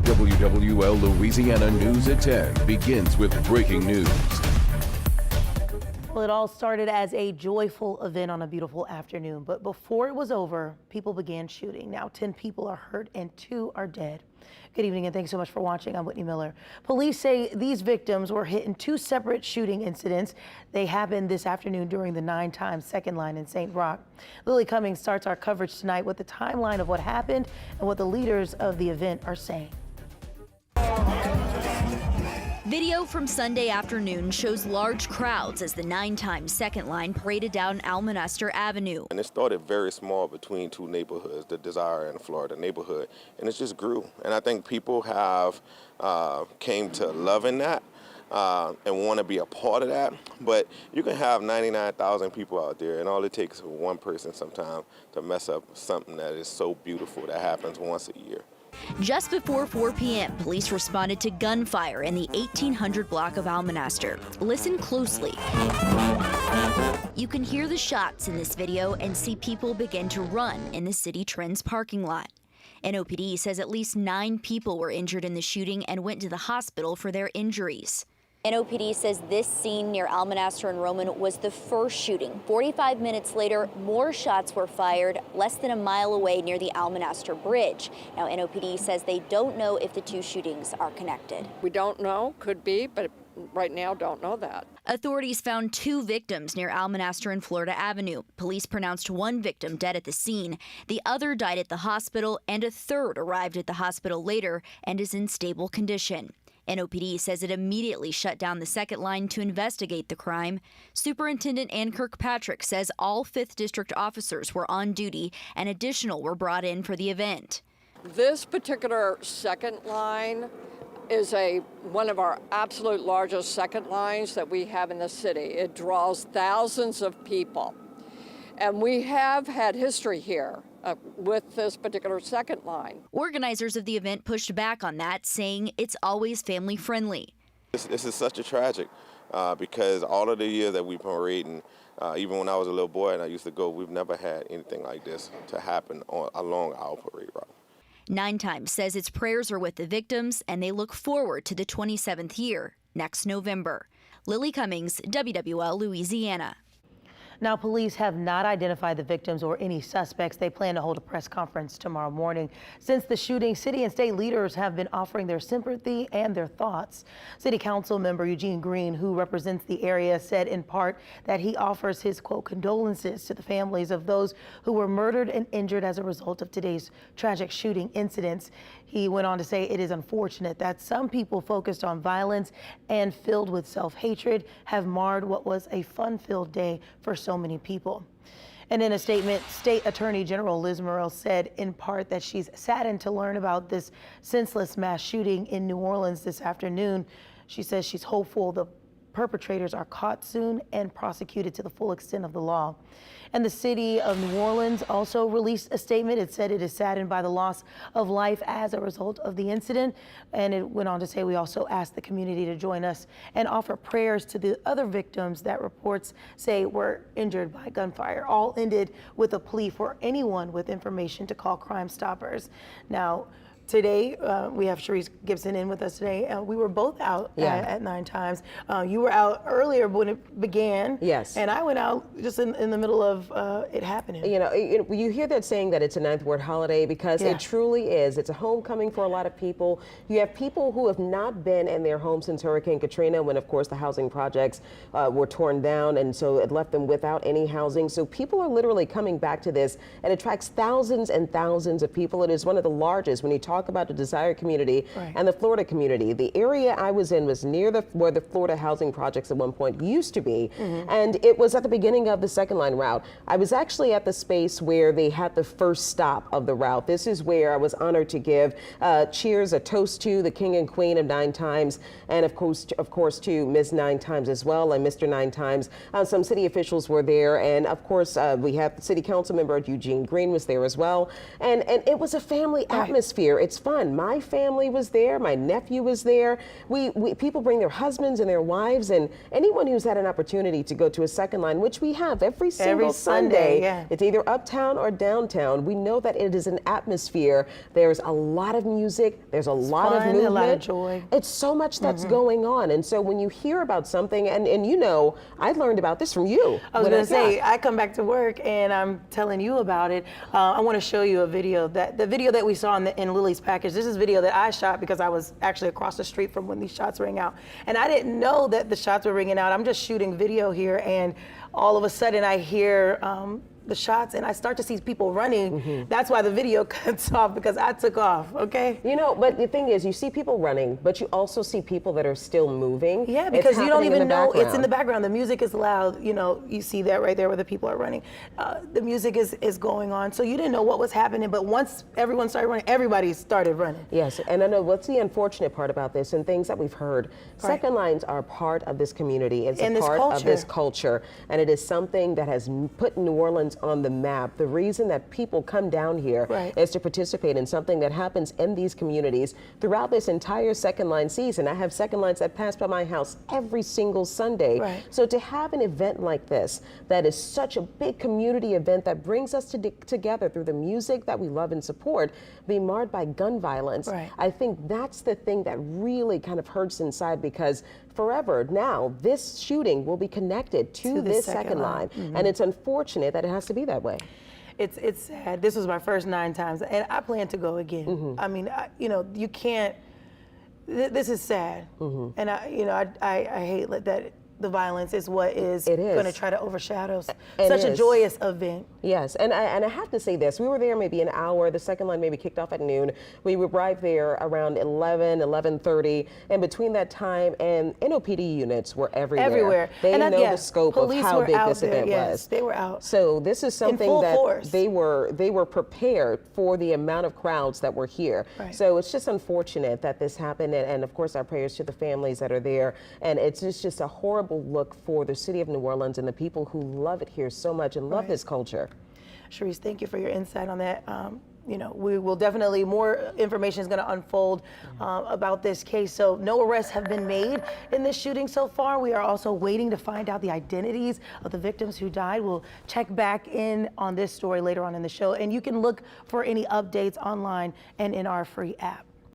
WWL Louisiana News at 10 begins with breaking news. Well, it all started as a joyful event on a beautiful afternoon, but before it was over, people began shooting. Now 10 people are hurt and 2 are dead. Good evening and thanks so much for watching. I'm Whitney Miller. Police say these victims were hit in 2 separate shooting incidents. They happened this afternoon during the 9 times second line in St. Roch. Lily Cummings starts our coverage tonight with the timeline of what happened and what the leaders of the event are saying. Video from Sunday afternoon shows large crowds as the 9 times second line paraded down Almonaster Avenue. And it started very small between 2 neighborhoods, the Desire and Florida neighborhood, and it just grew. And I think people have came to loving that and want to be a part of that. But you can have 99,000 people out there, and all it takes is one person sometimes to mess up something that is so beautiful that happens once a year. Just before 4 p.m., police responded to gunfire in the 1800 block of Almonaster. Listen closely. You can hear the shots in this video and see people begin to run in the City Trends parking lot. NOPD says at least 9 people were injured in the shooting and went to the hospital for their injuries. NOPD says this scene near Almonaster and Roman was the first shooting. 45 minutes later, more shots were fired less than a mile away near the Almonaster Bridge. Now, NOPD says they don't know if the 2 shootings are connected. We don't know, could be, but right now don't know that. Authorities found 2 victims near Almonaster and Florida Avenue. Police pronounced 1 victim dead at the scene. The other died at the hospital, and a 3rd arrived at the hospital later and is in stable condition. NOPD says it immediately shut down the second line to investigate the crime. Superintendent Ann Kirkpatrick says all 5th District officers were on duty and additional were brought in for the event. This particular second line is one of our absolute largest second lines that we have in the city. It draws thousands of people. And we have had history here with this particular second line. Organizers of the event pushed back on that, saying it's always family friendly. This is such a tragic because all of the years that we've been parading, even when I was a little boy and I used to go, we've never had anything like this to happen along our parade route. 9 times says its prayers are with the victims and they look forward to the 27th year next November. Lily Cummings, WWL Louisiana. Now, police have not identified the victims or any suspects. They plan to hold a press conference tomorrow morning. Since the shooting, city and state leaders have been offering their sympathy and their thoughts. City Council member Eugene Green, who represents the area, said in part that he offers his, quote, condolences to the families of those who were murdered and injured as a result of today's tragic shooting incidents. He went on to say it is unfortunate that some people focused on violence and filled with self-hatred have marred what was a fun-filled day for so many people. And in a statement, State Attorney General Liz Murrill said in part that she's saddened to learn about this senseless mass shooting in New Orleans this afternoon. She says she's hopeful the perpetrators are caught soon and prosecuted to the full extent of the law. And the city of New Orleans also released a statement. It said it is saddened by the loss of life as a result of the incident. And it went on to say we also ask the community to join us and offer prayers to the other victims that reports say were injured by gunfire. All ended with a plea for anyone with information to call Crime Stoppers. Now, today, we have Sharice Gibson in with us today. We were both out at 9 times. You were out earlier when it began. Yes. And I went out just in the middle of it happening. You know, you hear that saying that it's a 9th ward holiday because it truly is. It's a homecoming for a lot of people. You have people who have not been in their homes since Hurricane Katrina, when, of course, the housing projects were torn down, and so it left them without any housing. So people are literally coming back to this. It attracts thousands and thousands of people. It is one of the largest when you talk about the Desire community and the Florida community. The area I was in was near where the Florida housing projects at one point used to be, and it was at the beginning of the second line route. I was actually at the space where they had the first stop of the route. This is where I was honored to give cheers, a toast to the King and Queen of 9 times, and of course to Ms. 9 times as well, and Mr. 9 times. Some city officials were there, and of course we have the city council member Eugene Green was there as well, and it was a family atmosphere. It's fun. My family was there. My nephew was there. People bring their husbands and their wives, and anyone who's had an opportunity to go to a second line, which we have every single Sunday. Yeah. It's either uptown or downtown. We know that it is an atmosphere. There's a lot of music. There's a lot of movement. A lot of joy. It's so much that's going on. And so when you hear about something, and you know, I learned about this from you. I was going to say, I come back to work and I'm telling you about it. I want to show you a video, the video that we saw in Lily's package. This is video that I shot because I was actually across the street from when these shots rang out. And I didn't know that the shots were ringing out. I'm just shooting video here, and all of a sudden I hear the shots and I start to see people running. That's why the video cuts off, because I took off, okay? You know, but the thing is, you see people running, but you also see people that are still moving. Yeah, because you don't even know, it's in the background. The music is loud, you know, you see that right there where the people are running. The music is going on, so you didn't know what was happening, but once everyone started running, everybody started running. Yes, and I know what's the unfortunate part about this, and things that we've heard, second lines are part of this community. It's a part of this culture, and it is something that has put New Orleans on the map. The reason that people come down here is to participate in something that happens in these communities throughout this entire second line season. I have second lines that pass by my house every single Sunday. So to have an event like this, that is such a big community event that brings us together through the music that we love and support, be marred by gun violence, I think that's the thing that really kind of hurts inside, because forever now this shooting will be connected to this second line. And it's unfortunate that it has to be that way. It's sad. This was my first 9 times, and I plan to go again. I mean, you know, you can't. This is sad, and I hate that the violence is what is going to try to overshadow such a joyous event. Yes, and I have to say this. We were there maybe an hour. The second line maybe kicked off at noon. We arrived there around 11:30, and between that time and NOPD units were everywhere. They know the scope of how big this event was. They were out. So this is something that they were prepared for the amount of crowds that were here. So it's just unfortunate that this happened, and of course our prayers to the families that are there. And it's just a horrible look for the city of New Orleans and the people who love it here so much and love this culture. Sharice, thank you for your insight on that. You know, we will definitely, more information is going to unfold about this case. So no arrests have been made in this shooting so far. We are also waiting to find out the identities of the victims who died. We'll check back in on this story later on in the show, and you can look for any updates online and in our free app.